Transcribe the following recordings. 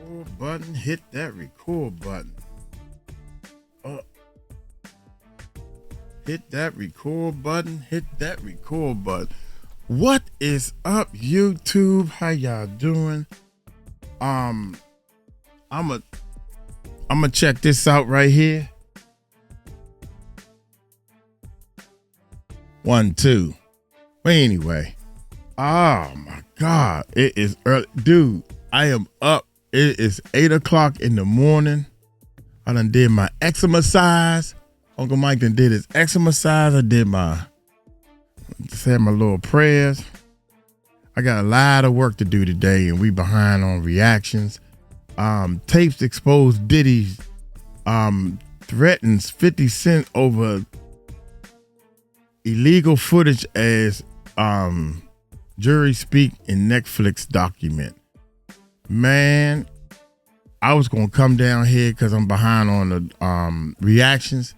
Record button. Hit that record button. Hit that record button. Hit that record button. What is up, YouTube? How y'all doing? I'm a check this out right here. 1, 2. But anyway, oh my God, it is early, dude. I am up. It is 8 o'clock in the morning. I done did my exercise. Uncle Mike done did his exercise. I did said my little prayers. I got a lot of work to do today, and we behind on reactions. Tapes exposed Diddy threatens 50 Cent over illegal footage as juries speak in Netflix document. Man, I was gonna come down here because I'm behind on the reactions.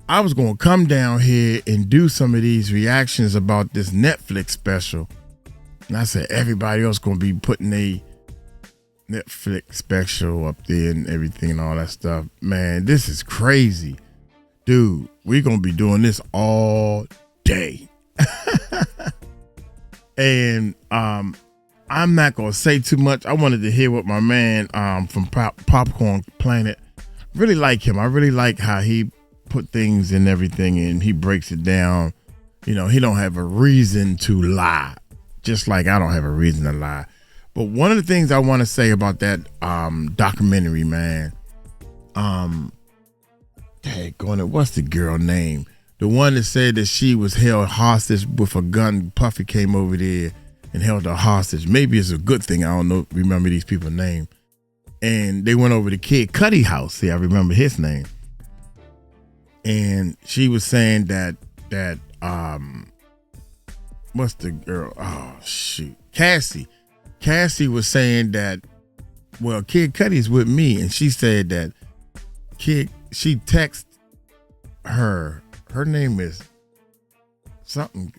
I was gonna come down here and do some of these reactions about this Netflix special. And I said everybody else gonna be putting a Netflix special up there and everything and all that stuff. Man, this is crazy. Dude, we're gonna be doing this all day. And I'm not gonna say too much. I wanted to hear what my man from Popcorn Planet, really like him. I really like how he put things and everything, and he breaks it down. You know, he don't have a reason to lie, just like I don't have a reason to lie. But one of the things I want to say about that documentary, man, what's the girl name? The one that said that she was held hostage with a gun. Puffy came over there and held her hostage. Maybe it's a good thing. I don't know. Remember these people's name. And they went over to Kid Cudi house. See, I remember his name. And she was saying that what's the girl? Oh shoot, Cassie. Cassie was saying that, well, Kid Cudi's with me, and she said that she texted her. Her name is something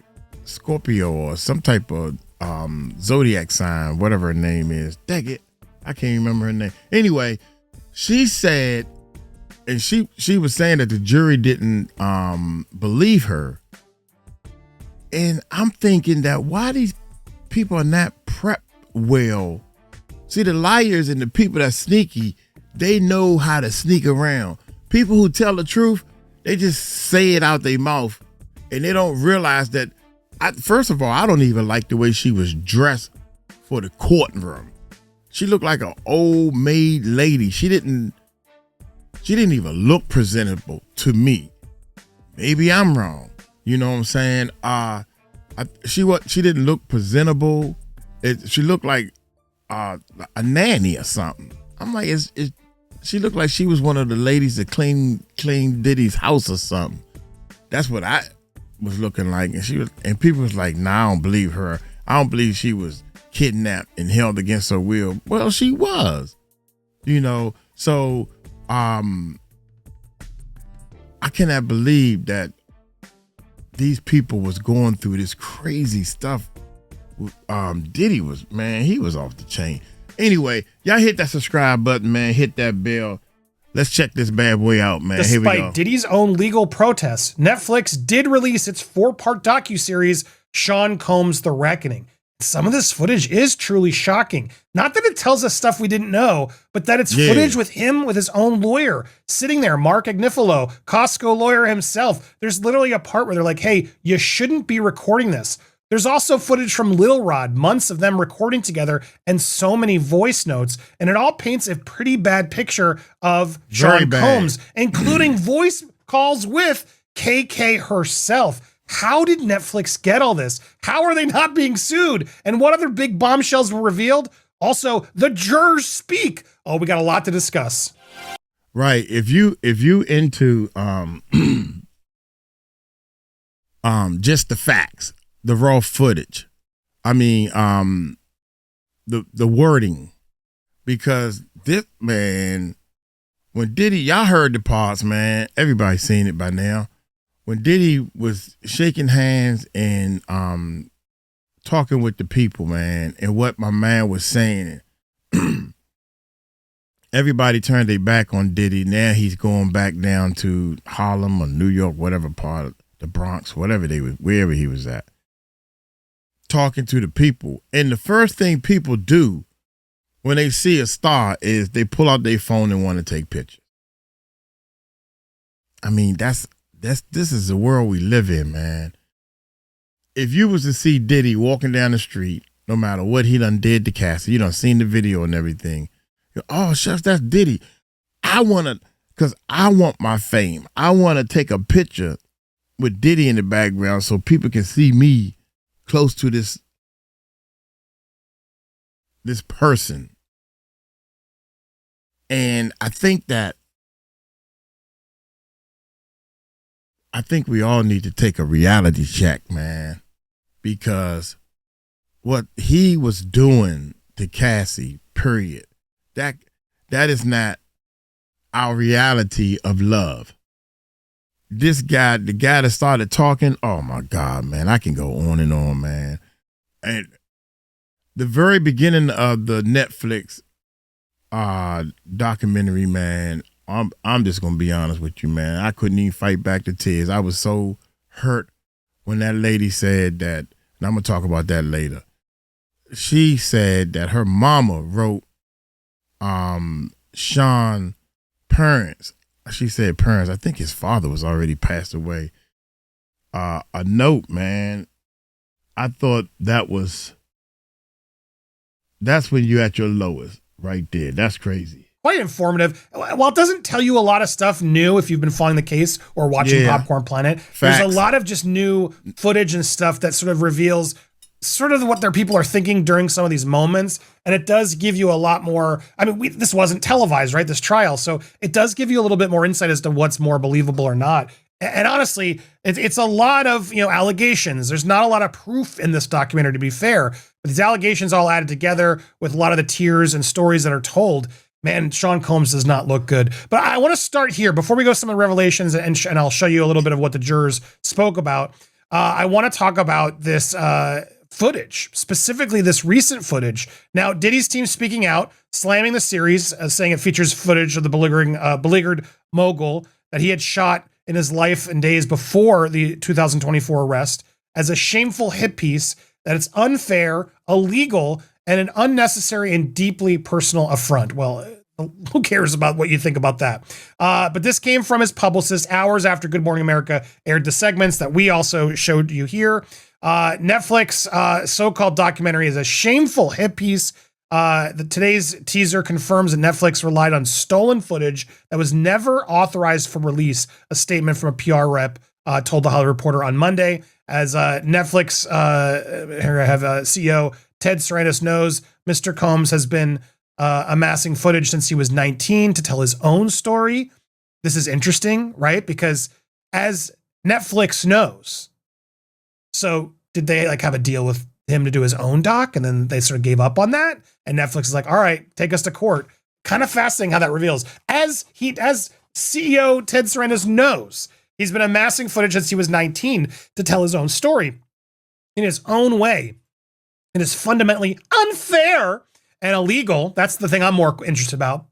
Scorpio or some type of zodiac sign, whatever her name is. Dang it, I can't remember her name. Anyway, she said, and she was saying that the jury didn't believe her. And I'm thinking that why these people are not prepped well. See, the liars and the people that's sneaky, they know how to sneak around. People who tell the truth, they just say it out their mouth, and they don't realize that. First of all, I don't even like the way she was dressed for the courtroom. She looked like an old maid lady. She didn't even look presentable to me. Maybe I'm wrong. You know what I'm saying? She didn't look presentable. She looked like a nanny or something. I'm like, she looked like she was one of the ladies that cleaned Diddy's house or something. That's what I was looking like. And people was like, nah, I don't believe her. I don't believe she was kidnapped and held against her will. Well, she was, you know. So I cannot believe that these people was going through this crazy stuff. Diddy was, man, he was off the chain. Anyway, y'all hit that subscribe button, man. Hit that bell. Let's check this bad boy out, man. Here we go. Despite Diddy's own legal protests, Netflix did release its 4-part docuseries, Sean Combs: The Reckoning. Some of this footage is truly shocking. Not that it tells us stuff we didn't know, but that it's footage with him, with his own lawyer, sitting there, Mark Agnifilo, Costco lawyer himself. There's literally a part where they're like, hey, you shouldn't be recording this. There's also footage from Lil Rod, months of them recording together, and so many voice notes. And it all paints a pretty bad picture of Sean Combs, including voice calls with KK herself. How did Netflix get all this? How are they not being sued? And what other big bombshells were revealed? Also, the jurors speak. Oh, we got a lot to discuss. Right. If you into just the facts, the raw footage, I mean, the wording, because this, man, when Diddy, y'all heard the parts, man, everybody's seen it by now. When Diddy was shaking hands and talking with the people, man, and what my man was saying, everybody turned their back on Diddy. Now he's going back down to Harlem or New York, whatever part of the Bronx, wherever he was at, talking to the people. And the first thing people do when they see a star is they pull out their phone and want to take pictures. I mean, this is the world we live in, man. If you was to see Diddy walking down the street, no matter what he done did to Cassie, you done seen the video and everything. Oh, shucks, that's Diddy. Because I want my fame. I want to take a picture with Diddy in the background so people can see me close to this person. And I think we all need to take a reality check, man, because what he was doing to Cassie, period, that is not our reality of love. This guy, the guy that started talking, oh my God, man, I can go on and on, man. And the very beginning of the Netflix documentary, man, I'm just gonna be honest with you, man. I couldn't even fight back the tears. I was so hurt when that lady said that, and I'm gonna talk about that later. She said that her mama wrote Sean parents. She said parents. I think his father was already passed away. A note, man. I thought that's when you're at your lowest, right there. That's crazy. Quite informative. While it doesn't tell you a lot of stuff new if you've been following the case or watching Popcorn Planet, Facts. There's a lot of just new footage and stuff that sort of reveals sort of what their people are thinking during some of these moments. And it does give you a lot more. I mean, this wasn't televised, right? This trial. So it does give you a little bit more insight as to what's more believable or not. And honestly, it's a lot of, allegations. There's not a lot of proof in this documentary, to be fair. But these allegations all added together with a lot of the tears and stories that are told. Man, Sean Combs does not look good. But I want to start here before we go to some of the revelations, and I'll show you a little bit of what the jurors spoke about. I want to talk about this footage, specifically this recent footage. Now, Diddy's team speaking out, slamming the series, saying it features footage of the beleaguered mogul that he had shot in his life and days before the 2024 arrest as a shameful hit piece, that it's unfair, illegal, and an unnecessary and deeply personal affront. Well, who cares about what you think about that? But this came from his publicist hours after Good Morning America aired the segments that we also showed you here. Netflix so-called documentary is a shameful hit piece. Today's teaser confirms that Netflix relied on stolen footage that was never authorized for release, a statement from a PR rep told the Hollywood Reporter on Monday. As Netflix, here I have CEO Ted Sarandos knows, Mr. Combs has been amassing footage since he was 19 to tell his own story. This is interesting, right? Because as Netflix knows, so did they have a deal with him to do his own doc, and then they sort of gave up on that? And Netflix is like, all right, take us to court. Kind of fascinating how that reveals. As CEO Ted Sarandos knows, he's been amassing footage since he was 19 to tell his own story in his own way. It is fundamentally unfair and illegal. That's the thing I'm more interested about,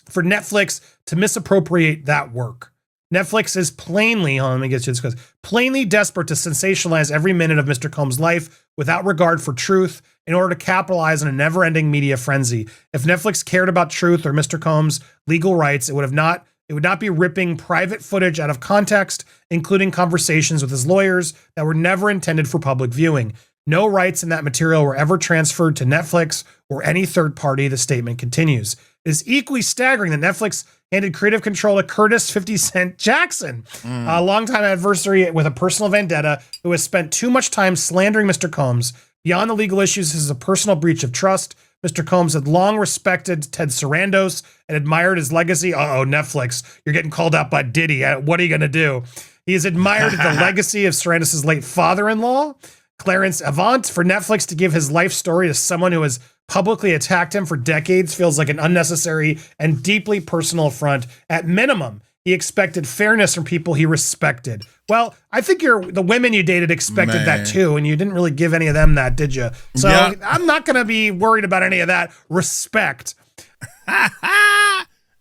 for Netflix to misappropriate that work. Netflix is plainly, let me get you this, because plainly desperate to sensationalize every minute of Mr. Combs' life without regard for truth in order to capitalize on a never-ending media frenzy. If Netflix cared about truth or Mr. Combs' legal rights, it would not be ripping private footage out of context, including conversations with his lawyers that were never intended for public viewing. No rights in that material were ever transferred to Netflix or any third party, the statement continues. It is equally staggering that Netflix handed creative control to Curtis 50 Cent Jackson, a longtime adversary with a personal vendetta who has spent too much time slandering Mr. Combs. Beyond the legal issues, this is a personal breach of trust. Mr. Combs had long respected Ted Sarandos and admired his legacy. Uh-oh, Netflix, you're getting called out by Diddy. What are you going to do? He has admired the legacy of Sarandos' late father-in-law, Clarence Avant. For Netflix to give his life story to someone who has publicly attacked him for decades feels like an unnecessary and deeply personal affront. At minimum, he expected fairness from people he respected. Well, I think the women you dated expected that too, and you didn't really give any of them that, did you? So I'm not going to be worried about any of that. Respect.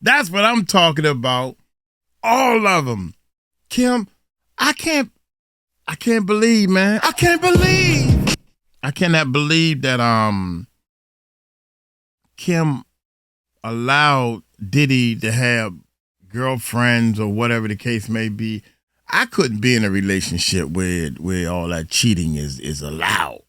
That's what I'm talking about. All of them. Kim, I can't believe, man. I cannot believe that Kim allowed Diddy to have girlfriends or whatever the case may be. I couldn't be in a relationship where all that cheating is allowed.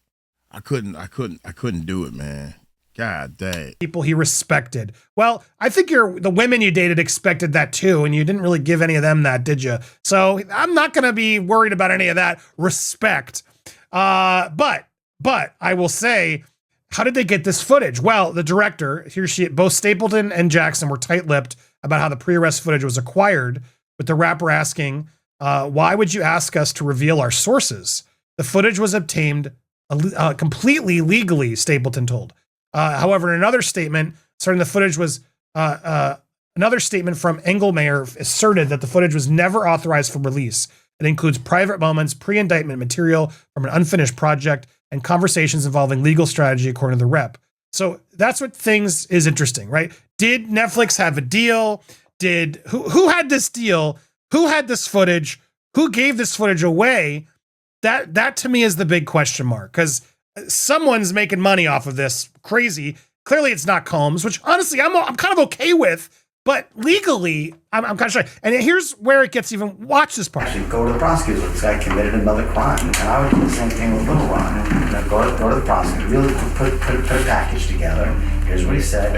I couldn't do it, man. God dang. People he respected. Well, I think the women you dated expected that too, and you didn't really give any of them that, did you? So I'm not going to be worried about any of that respect. But I will say, how did they get this footage? Well, the director, both Stapleton and Jackson were tight-lipped about how the pre-arrest footage was acquired, with the rapper asking, why would you ask us to reveal our sources? The footage was obtained completely legally, Stapleton told. However, in another statement, another statement from Engelmayer asserted that the footage was never authorized for release. It includes private moments, pre-indictment material from an unfinished project, and conversations involving legal strategy, according to the rep. So that's what things is interesting, right? Did Netflix have a deal? Who had this deal? Who had this footage? Who gave this footage away? That to me is the big question mark, because someone's making money off of this. Crazy. Clearly it's not Combs, which honestly I'm kind of okay with, but legally I'm kind of shy. And here's where it gets even, watch this part. Actually go to the prosecutor. This guy committed another crime. And I would do the same thing with Little Ron. Go to the prosecutor. Really put a package together. Here's what he said.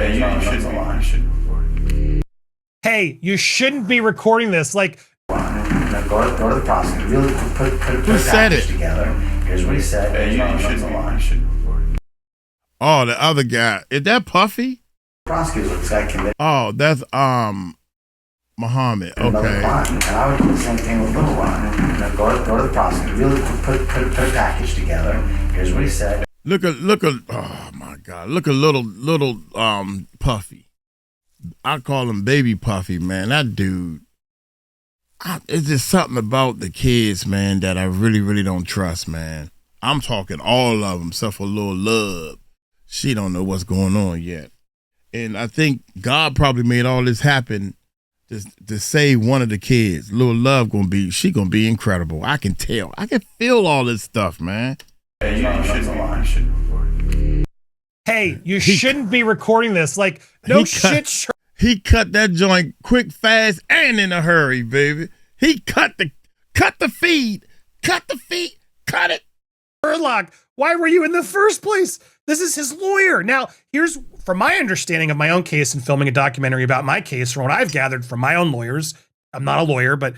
Hey, you shouldn't be recording this. Like, go to the prosecutor. Really put a package together. Here's what he said. Oh, the other guy. Is that Puffy? Prosecutor, this guy committed. Oh, that's Muhammad. Okay. And I would do the same thing with Little Ron. Go to the prosecutor. Really put a package together. Here's what he said. Look at oh my God. Look at little Puffy. I call him Baby Puffy, man. That dude. It's just something about the kids, man, that I really, really don't trust, man. I'm talking all of them, except for Lil Love. She don't know what's going on yet. And I think God probably made all this happen to save one of the kids. Lil Love she gonna be incredible. I can tell. I can feel all this stuff, man. Hey, you shouldn't be recording this. Like, no shit. He cut that joint quick, fast, and in a hurry, baby. He cut the feed. Cut it. Sherlock, why were you in the first place? This is his lawyer. Now, here's, from my understanding of my own case and filming a documentary about my case, from what I've gathered from my own lawyers, I'm not a lawyer, but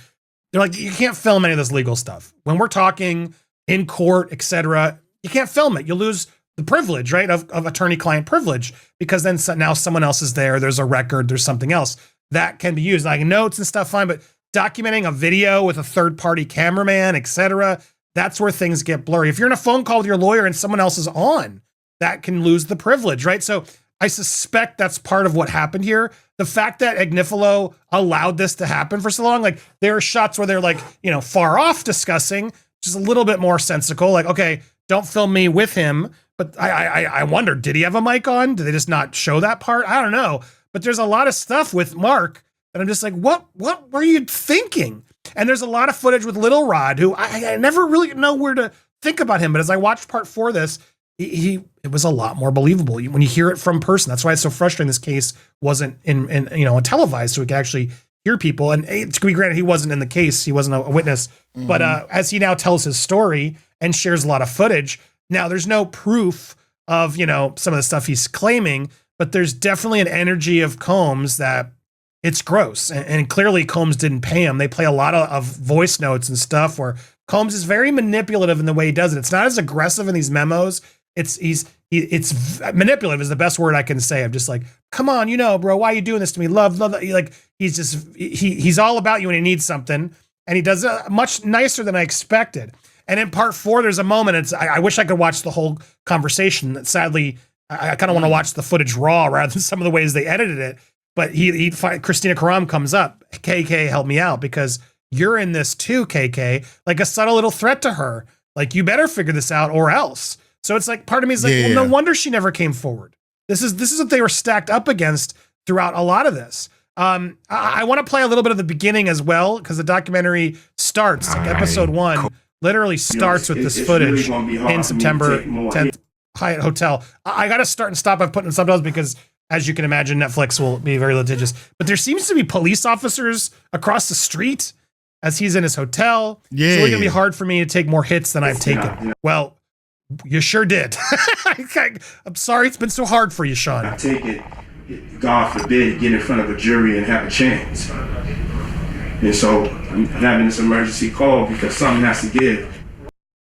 they're like, you can't film any of this legal stuff. When we're talking in court, etc., you can't film it. You lose the privilege, right, of attorney-client privilege, because then now someone else is there, there's a record, there's something else that can be used. Like notes and stuff, fine, but documenting a video with a third-party cameraman, etc., that's where things get blurry. If you're in a phone call with your lawyer and someone else is on, that can lose the privilege, right? So I suspect that's part of what happened here. The fact that Agnifilo allowed this to happen for so long, like there are shots where they're like, far off discussing, which is a little bit more sensical. Like, okay, don't film me with him. But I wonder, did he have a mic on? Did they just not show that part? I don't know. But there's a lot of stuff with Mark that I'm just like, what were you thinking? And there's a lot of footage with Little Rod, who I never really know where to think about him. But as I watched part 4 of this, it was a lot more believable when you hear it from person. That's why it's so frustrating. This case wasn't in televised, so we could actually hear people. And to be granted, he wasn't in the case; he wasn't a witness. Mm-hmm. But as he now tells his story and shares a lot of footage, now there's no proof of some of the stuff he's claiming, but there's definitely an energy of Combs that it's gross. And clearly Combs didn't pay him. They play a lot of voice notes and stuff where Combs is very manipulative in the way he does it. It's not as aggressive in these memos. It's manipulative is the best word I can say. I'm just like, come on, bro, why are you doing this to me? Love. Like he's all about you when he needs something, and he does it much nicer than I expected. And in part 4, there's a moment. I wish I could watch the whole conversation. Sadly, I kind of want to watch the footage raw rather than some of the ways they edited it. But Christina Karam comes up, KK, help me out, because you're in this too, KK. Like a subtle little threat to her. Like, you better figure this out or else. So it's like, part of me is like, well, no wonder she never came forward. This is what they were stacked up against throughout a lot of this. I want to play a little bit of the beginning as well, because the documentary starts, like episode 1, literally starts with this footage in September 10th Hyatt Hotel. I got to start and stop by putting in subtitles because, as you can imagine, Netflix will be very litigious. But there seems to be police officers across the street as he's in his hotel. Yeah. It's really going to be hard for me to take more hits than I've taken. Well, you sure did. I'm sorry it's been so hard for you, Sean. I take it, God forbid, get in front of a jury and have a chance. And so I'm having this emergency call because something has to give.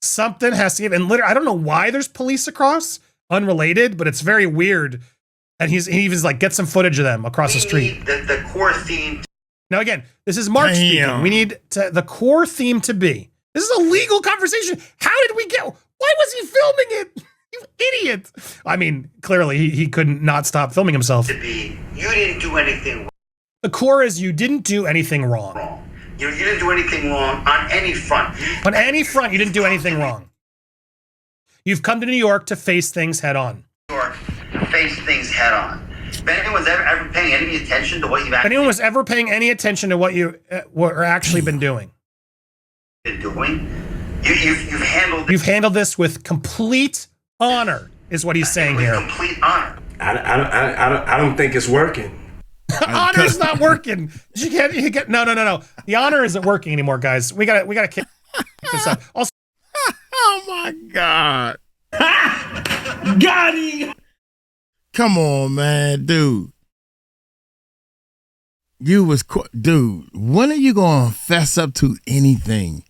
Something has to give. And literally, I don't know why there's police across, unrelated, but it's very weird. And he even like get some footage of them across the street. The core theme. Now again, this is Mark speaking. We need the core theme to be. This is a legal conversation. How did we get? Why was he filming it? You idiot! I mean, clearly he couldn't not stop filming himself. To be, you didn't do anything The core is you didn't do anything wrong. wrong. You didn't do anything wrong on any front. On any front, you didn't do anything wrong. You've come to New York to face things head on. Or face things head on. If anyone's ever paying any attention to what you've If anyone was ever paying any attention to what you were actually been doing, been doing, you've handled you've handled this with complete honor, is what he's saying with here. complete honor. I don't think it's working. Honor's not working. You get no. The honor isn't working anymore, guys. We gotta kick this up. Also, Oh my God. Got him! Come on, man, dude. Dude, when are you going to fess up to anything?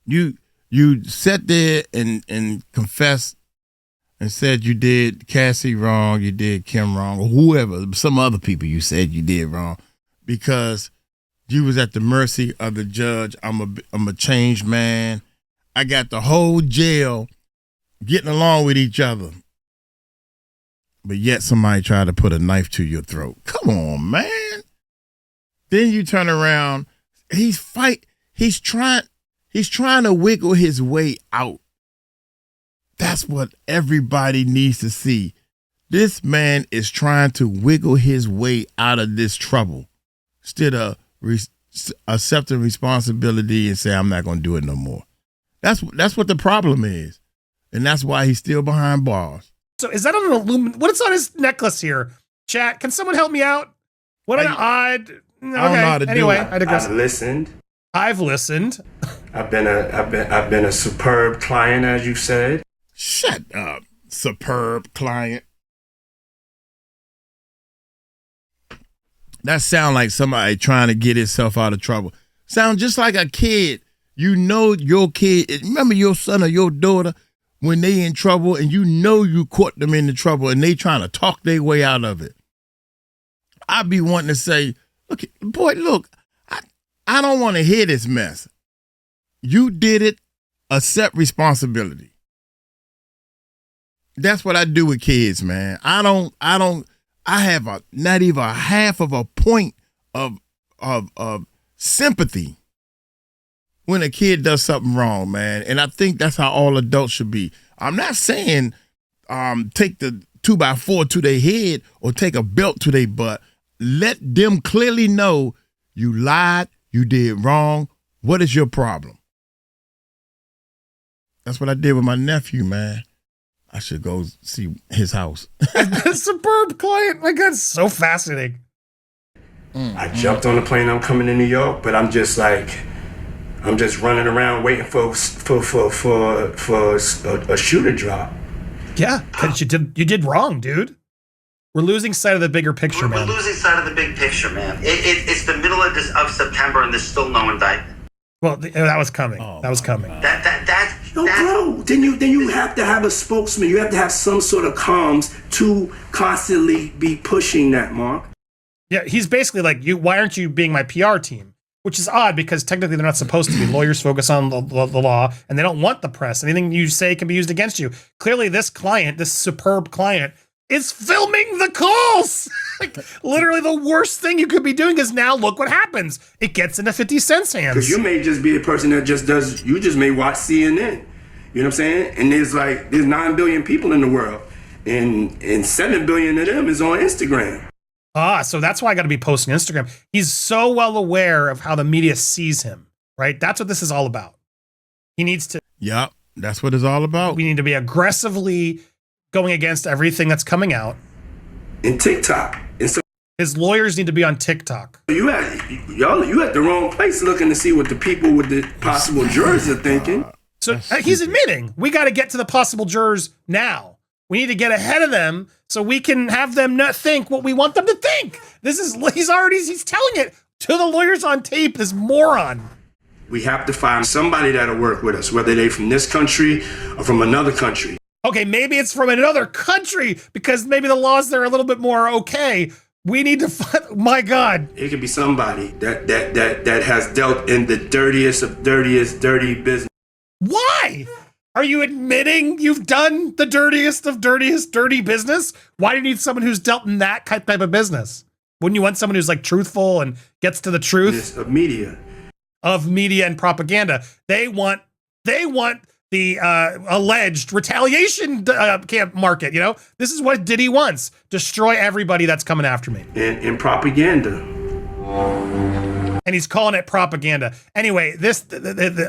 You sat there and confessed and said you did Cassie wrong, you did Kim wrong, or whoever, some other people you said you did wrong because you was at the mercy of the judge. I'm a changed man. I got the whole jail getting along with each other. But yet somebody tried to put a knife to your throat. Come on, man. Then you turn around. He's trying to wiggle his way out. That's what everybody needs to see. This man is trying to wiggle his way out of this trouble instead of accepting responsibility and say, I'm not going to do it no more. That's what the problem is. And that's why he's still behind bars. so is that an aluminum? What is on his necklace here? Chat, can someone help me out? What an odd. Okay. I don't know how to do anyway, it. I digress. I've listened. I've been a superb client, as you said. Shut up, superb client. That sound like somebody trying to get himself out of trouble. Sound just like a kid. You know your kid. Remember your son or your daughter when they in trouble and you know you caught them in the trouble and they trying to talk their way out of it. I be wanting to say, look, boy, look, I don't want to hear this mess. You did it. Accept responsibility. That's what I do with kids, man. I have not even a half of a point of sympathy when a kid does something wrong, man. And I think that's how all adults should be. I'm not saying take the 2x4 to their head or take a belt to their butt. Let them clearly know you lied, you did wrong. What is your problem? That's what I did with my nephew, man. I should go see his house. Superb client. My God, so fascinating. I jumped on the plane. I'm coming to New York, but I'm just running around waiting for a shoe to drop. Yeah, because you did wrong, dude. We're losing sight of the bigger picture, man. We're losing sight of the big picture, man. It's the middle of September and there's still no indictment. Well, that was coming. That was coming. Bro, then you have to have a spokesman. You have to have some sort of comms to constantly be pushing that, Mark. Yeah, he's basically like, why aren't you being my PR team? Which is odd because technically they're not supposed to be. Lawyers focus on the law and they don't want the press. Anything you say can be used against you. Clearly this client, this superb client, is filming the calls. Like, literally the worst thing you could be doing is now look what happens. It gets into 50 Cent's hands. Because you may just be a person that you just may watch CNN. You know what I'm saying? And there's 9 billion people in the world. and 7 billion of them is on Instagram. So that's why I got to be posting Instagram. He's so well aware of how the media sees him, right? That's what this is all about. He needs to. Yep, that's what it's all about. We need to be aggressively going against everything that's coming out. And TikTok. And so his lawyers need to be on TikTok. You at the wrong place looking to see what the people with the possible jurors are thinking. So he's admitting we got to get to the possible jurors now. We need to get ahead of them so we can have them not think what we want them to think. He's telling it to the lawyers on tape, this moron. We have to find somebody that'll work with us, whether they from this country or from another country. Okay, maybe it's from another country because maybe the laws there are a little bit more okay. We need to find, my God. It could be somebody that has dealt in the dirtiest of dirty business. Why? Are you admitting you've done the dirtiest of dirty business? Why do you need someone who's dealt in that type of business? Wouldn't you want someone who's like truthful and gets to the truth? Of media and propaganda. They want the alleged retaliation camp market. You know, this is what Diddy wants: destroy everybody that's coming after me. And propaganda. And he's calling it propaganda. Anyway,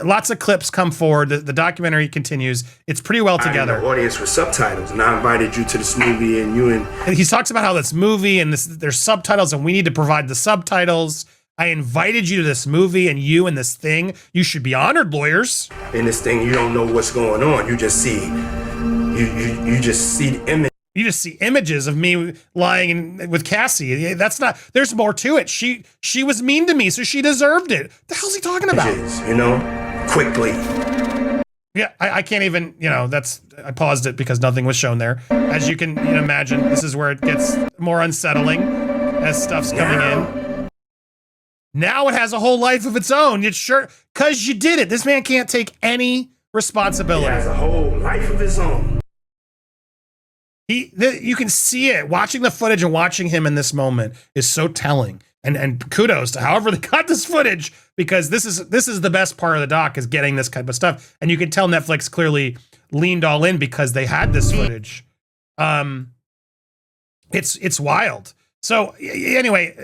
lots of clips come forward. The documentary continues. It's pretty well together. I'm in the audience for subtitles, and I invited you to this movie, and he talks about how this movie and there's subtitles, and we need to provide the subtitles. I invited you to this movie, and you and this thing. You should be honored, lawyers. In this thing, you don't know what's going on. You just see, you just see the image. You just see images of me lying with Cassie. That's not. There's more to it. She was mean to me, so she deserved it. The hell's he talking about? You know, quickly. Yeah, I can't even. You know, I paused it because nothing was shown there. As you can imagine, this is where it gets more unsettling as stuff's coming in. Now it has a whole life of its own. It's sure because you did it. This man can't take any responsibility. He has a whole life of his own. You can see it. Watching the footage and watching him in this moment is so telling. And kudos to however they got this footage, because this is the best part of the doc, is getting this type of stuff. And you can tell Netflix clearly leaned all in because they had this footage. It's wild. So anyway,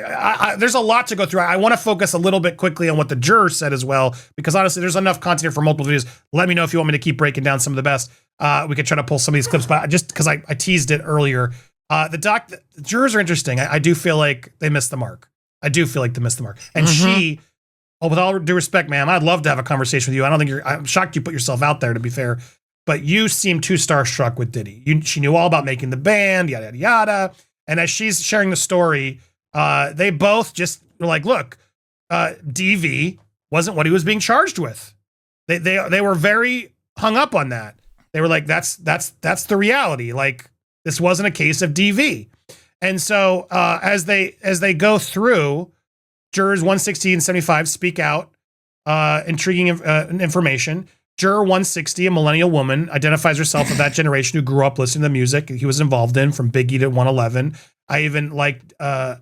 there's a lot to go through. I want to focus a little bit quickly on what the jurors said as well, because honestly, there's enough content here for multiple videos. Let me know if you want me to keep breaking down some of the best. We could try to pull some of these clips, but just because I teased it earlier, the jurors are interesting. I do feel like they missed the mark. And she, with all due respect, ma'am, I'd love to have a conversation with you. I'm shocked you put yourself out there, to be fair, but you seem too starstruck with Diddy. She knew all about making the band, yada, yada, yada. And as she's sharing the story, they both just were like, look, DV wasn't what he was being charged with. They were very hung up on that. They were like, that's the reality. Like, this wasn't a case of DV. And so as they go through, jurors 160 and 75 speak out, intriguing information. Juror 160, a millennial woman, identifies herself as that generation who grew up listening to the music he was involved in, from Biggie to 111. I even liked, I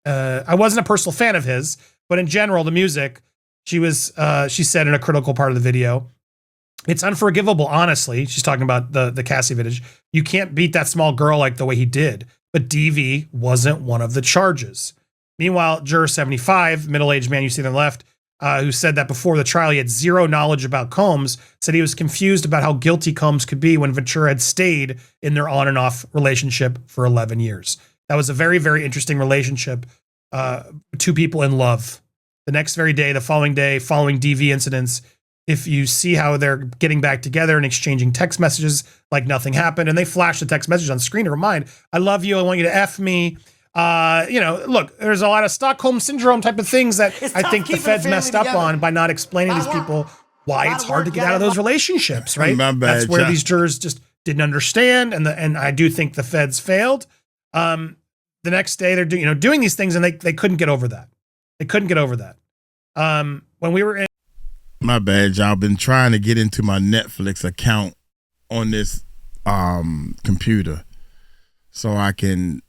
wasn't a personal fan of his, but in general, the music, she said in a critical part of the video, it's unforgivable, honestly. She's talking about the Cassie footage. You can't beat that small girl like the way he did, but DV wasn't one of the charges. Meanwhile, juror 75, middle-aged man you see on the left, who said that before the trial he had zero knowledge about Combs, said he was confused about how guilty Combs could be when Ventura had stayed in their on and off relationship for 11 years. That was a very, very interesting relationship. Two people in love. The next very day, the following day, following DV incidents, if you see how they're getting back together and exchanging text messages like nothing happened, and they flash the text message on screen to remind, I love you, I want you to F me. Look, there's a lot of Stockholm syndrome type of things that I think the feds messed up on by not explaining to these people why it's hard to get out of those relationships, right? My bad, that's where these jurors just didn't understand, and I do think the feds failed. The next day they're doing these things, and they couldn't get over that. When we were in, my bad, y'all. Been trying to get into my Netflix account on this computer so I can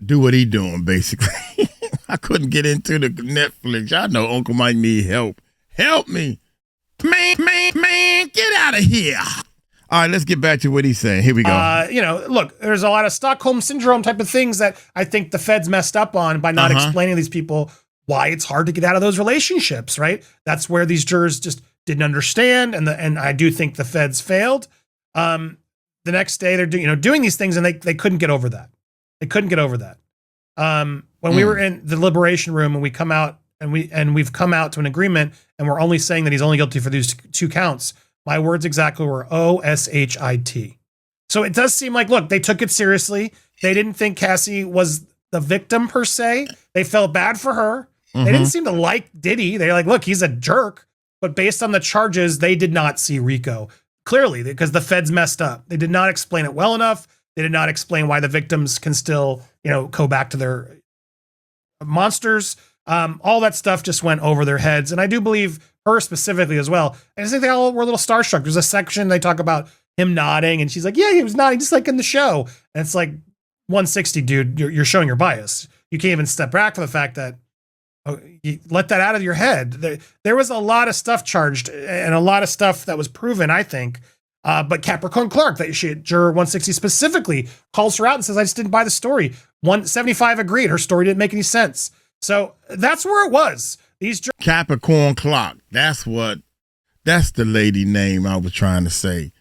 do what he doing, basically. I couldn't get into the Netflix. Y'all know Uncle Mike need help. Help me. Man, get out of here. All right, let's get back to what he's saying. Here we go. Look, there's a lot of Stockholm syndrome type of things that I think the feds messed up on by not explaining to these people why it's hard to get out of those relationships, right? That's where these jurors just didn't understand, and I do think the feds failed. The next day they're doing these things, and they couldn't get over that. They couldn't get over that. When we were in the liberation room and we come out and we've come out to an agreement and we're only saying that he's only guilty for these 2 counts. My words exactly were OSHIT. So it does seem like, look, they took it seriously. They didn't think Cassie was the victim per se. They felt bad for her. They didn't seem to like Diddy. They're like, look, he's a jerk. But based on the charges, they did not see Rico clearly because the feds messed up. They did not explain it well enough. They did not explain why the victims can still, go back to their monsters. All that stuff just went over their heads. And I do believe her specifically as well. I just think they all were a little starstruck. There's a section they talk about him nodding and she's like, yeah, he was nodding just like in the show. And it's like 160, dude, you're showing your bias. You can't even step back from the fact that you let that out of your head. There was a lot of stuff charged and a lot of stuff that was proven, I think. But Capricorn Clark, juror 160 specifically calls her out and says, I just didn't buy the story. 175 agreed. Her story didn't make any sense. So that's where it was. Capricorn Clark. That's the lady name I was trying to say.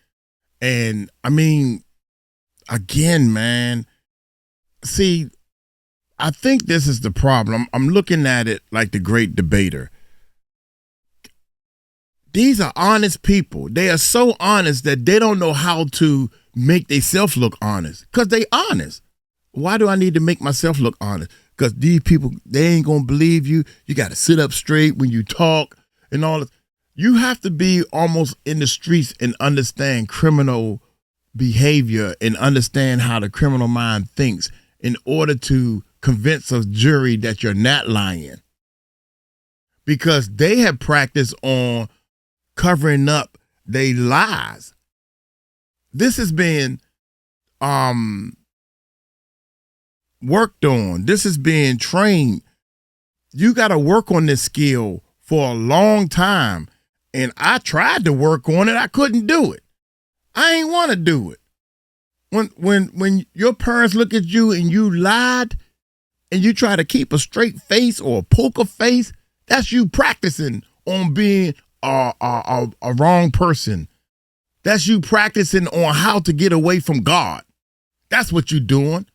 And I mean, again, man, see, I think this is the problem. I'm looking at it like the great debater. These are honest people. They are so honest that they don't know how to make themselves look honest because they honest. Why do I need to make myself look honest? Because these people, they ain't going to believe you. You got to sit up straight when you talk and all this. You have to be almost in the streets and understand criminal behavior and understand how the criminal mind thinks in order to convince a jury that you're not lying. Because they have practiced on covering up their lies. This has been worked on. This is being trained. You got to work on this skill for a long time. And I tried to work on it. I couldn't do it. I ain't want to do it. When your parents look at you and you lied and you try to keep a straight face or a poker face, that's you practicing on being a wrong person. That's you practicing on how to get away from God. That's what you doing.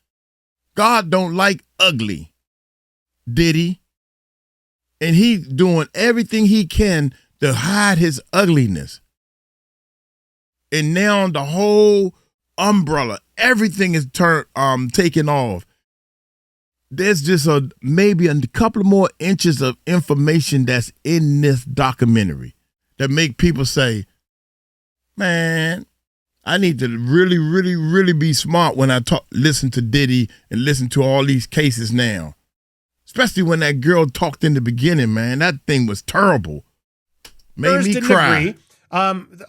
God don't like ugly, Diddy. And he's doing everything he can to hide his ugliness. And now the whole umbrella, everything is taken off. There's just maybe a couple more inches of information that's in this documentary that make people say, man, I need to really, really, really be smart when I listen to Diddy and listen to all these cases now. Especially when that girl talked in the beginning, man. That thing was terrible. Made me cry.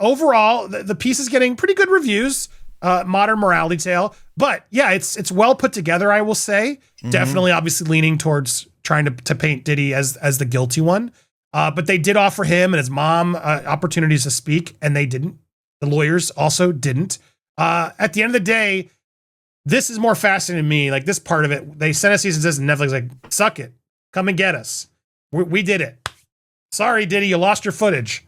Overall, the piece is getting pretty good reviews. Modern morality tale. But yeah, it's well put together, I will say. Mm-hmm. Definitely, obviously leaning towards trying to paint Diddy as the guilty one. But they did offer him and his mom opportunities to speak, and they didn't. The lawyers also didn't. At the end of the day, this is more fascinating to me. Like this part of it, they sent us season 6 and Netflix like, suck it. Come and get us. We did it. Sorry, Diddy, you lost your footage.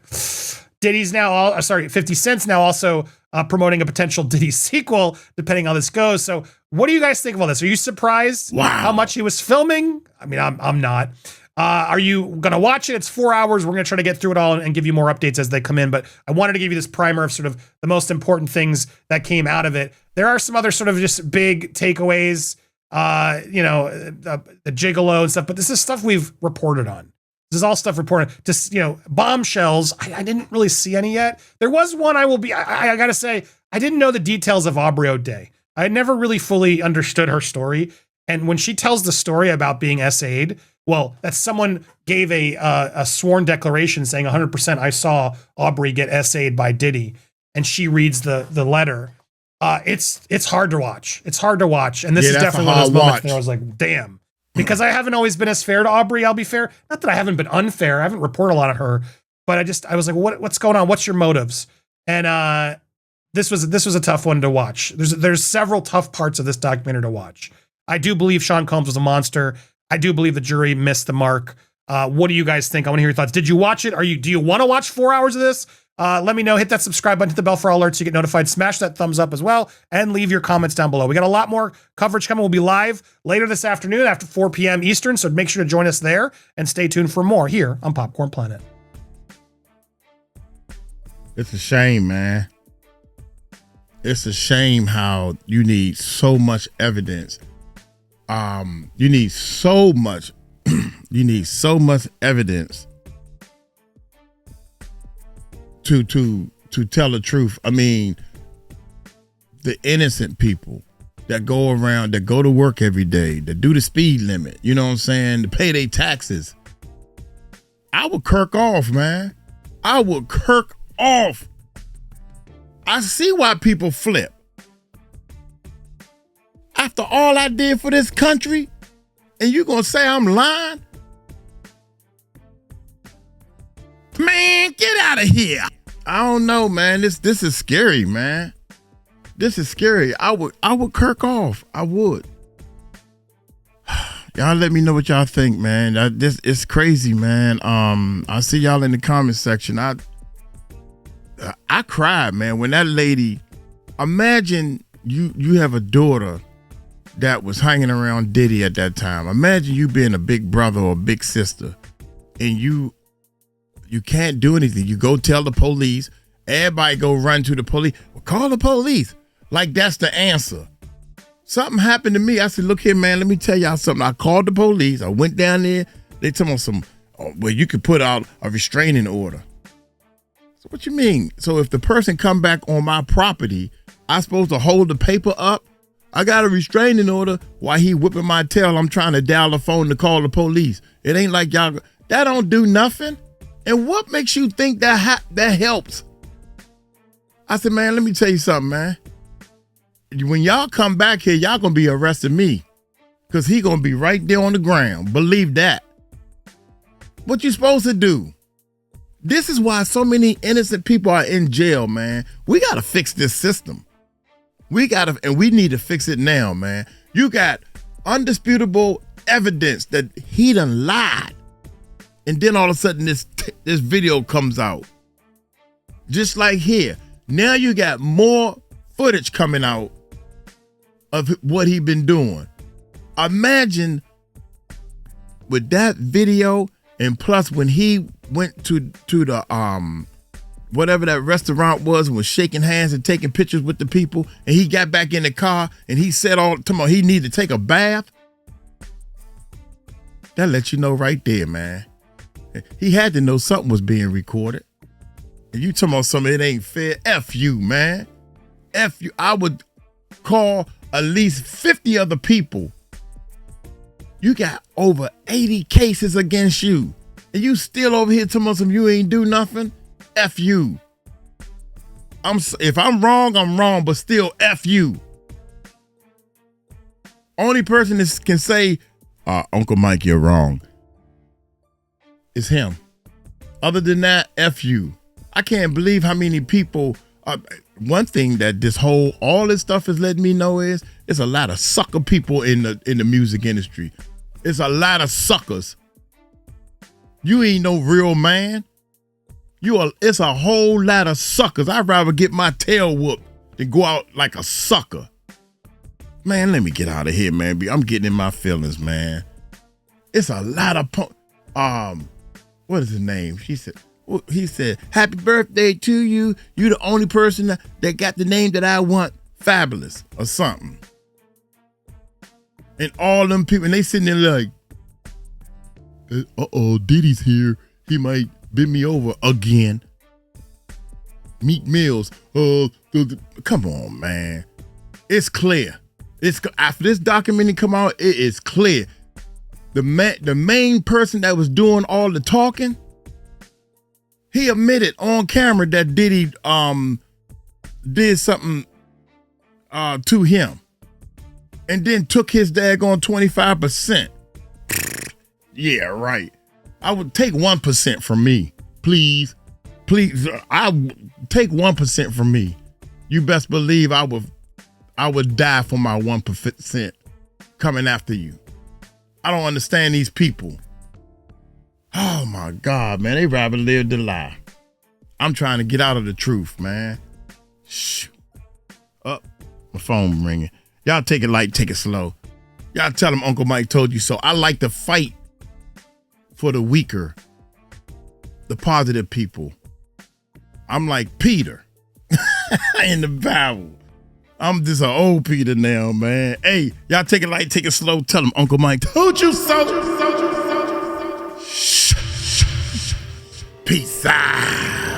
Diddy's now, 50 Cent's now also promoting a potential Diddy sequel, depending on how this goes. So what do you guys think of all this? Are you surprised how much he was filming? I mean, I'm not. Are you going to watch it? It's 4 hours. We're going to try to get through it all and give you more updates as they come in. But I wanted to give you this primer of sort of the most important things that came out of it. There are some other sort of just big takeaways, the gigolo and stuff, but this is stuff we've reported on. This is all stuff reported. Just, bombshells. I didn't really see any yet. There was one I got to say, I didn't know the details of Aubrey O'Day. I had never really fully understood her story. And when she tells the story about being SA'd, well, that someone gave a sworn declaration saying 100% I saw Aubrey get SA'd by Diddy. And she reads the letter. It's hard to watch. It's hard to watch. And this is definitely one of those moments where I was like, damn. Because I haven't always been as fair to Aubrey, I'll be fair. Not that I haven't been unfair. I haven't reported a lot on her. But I was like, what's going on? What's your motives? And this was a tough one to watch. There's several tough parts of this documentary to watch. I do believe Sean Combs was a monster. I do believe the jury missed the mark. What do you guys think? I want to hear your thoughts. Did you watch it? Do you want to watch 4 hours of this? Let me know. Hit that subscribe button, hit the bell for all alerts so you get notified. Smash that thumbs up as well, and leave your comments down below. We got a lot more coverage coming. We'll be live later this afternoon after 4 p.m. Eastern, so make sure to join us there and stay tuned for more here on Popcorn Planet. It's a shame, man. It's a shame how you need so much evidence. You need so much evidence to tell the truth. I mean, the innocent people that go around, that go to work every day, that do the speed limit, you know what I'm saying, to pay their taxes. I would kirk off, man. I would kirk off. I see why people flip. After all I did for this country, and you gonna say I'm lying? Man, get out of here. I don't know, man. This is scary, man. This is scary. I would kirk off. I would. Y'all let me know what y'all think, man. This is crazy, man. I see y'all in the comment section. I cried, man, when that lady. Imagine you have a daughter that was hanging around Diddy at that time. Imagine you being a big brother or a big sister, and you can't do anything. You go tell the police. Everybody go run to the police. Well, call the police. Like that's the answer. Something happened to me. I said, look here, man, let me tell y'all something. I called the police. I went down there. They told me well, you could put out a restraining order. So what you mean? So if the person come back on my property, I supposed to hold the paper up? I got a restraining order while he whipping my tail. I'm trying to dial the phone to call the police. It ain't like y'all, that don't do nothing. And what makes you think that helps? I said, man, let me tell you something, man. When y'all come back here, y'all gonna be arresting me, because he gonna be right there on the ground. Believe that. What you supposed to do? This is why so many innocent people are in jail, man. We gotta fix this system. And we need to fix it now, man. You got undisputable evidence that he done lied. And then all of a sudden this video comes out. Just like here. Now you got more footage coming out of what he been doing. Imagine with that video, and plus when he went to the whatever that restaurant was and was shaking hands and taking pictures with the people, and he got back in the car and he said he needed to take a bath. That lets you know right there, man. He had to know something was being recorded. And you talking about something, it ain't fair. F you, man. F you. I would call at least 50 other people. You got over 80 cases against you. And you still over here talking about some you ain't do nothing? F you. If I'm wrong, but still F you. Only person that can say, Uncle Mike, you're wrong, is him. Other than that, F you. I can't believe how many people. One thing that all this stuff has let me know is there's a lot of sucker people in the music industry. It's a lot of suckers. You ain't no real man. It's a whole lot of suckers. I'd rather get my tail whooped than go out like a sucker. Man, let me get out of here, man. I'm getting in my feelings, man. It's a lot of what is his name? He said, happy birthday to you. You the only person that got the name that I want. Fabulous or something. And all them people, and they sitting there like, Diddy's here. He might bend me over again. Meek Mills. Come on, man. It's clear. After this documentary come out, it is clear. The main person that was doing all the talking, he admitted on camera that Diddy did something to him, and then took his daggone 25%. Yeah, right. I would take 1% from me, please. I take 1% from me. you best believe I would die for my 1% coming after you. I don't understand these people. Oh my God, man, they rather live the lie. I'm trying to get out of the truth, man. Shoot. Up, my phone ringing. Y'all take it light, take it slow. Y'all tell them Uncle Mike told you so. I like to fight for the weaker, the positive people. I'm like Peter in the Bible. I'm just an old Peter now, man. Hey, y'all take it light, take it slow. Tell them Uncle Mike told you so. Peace out.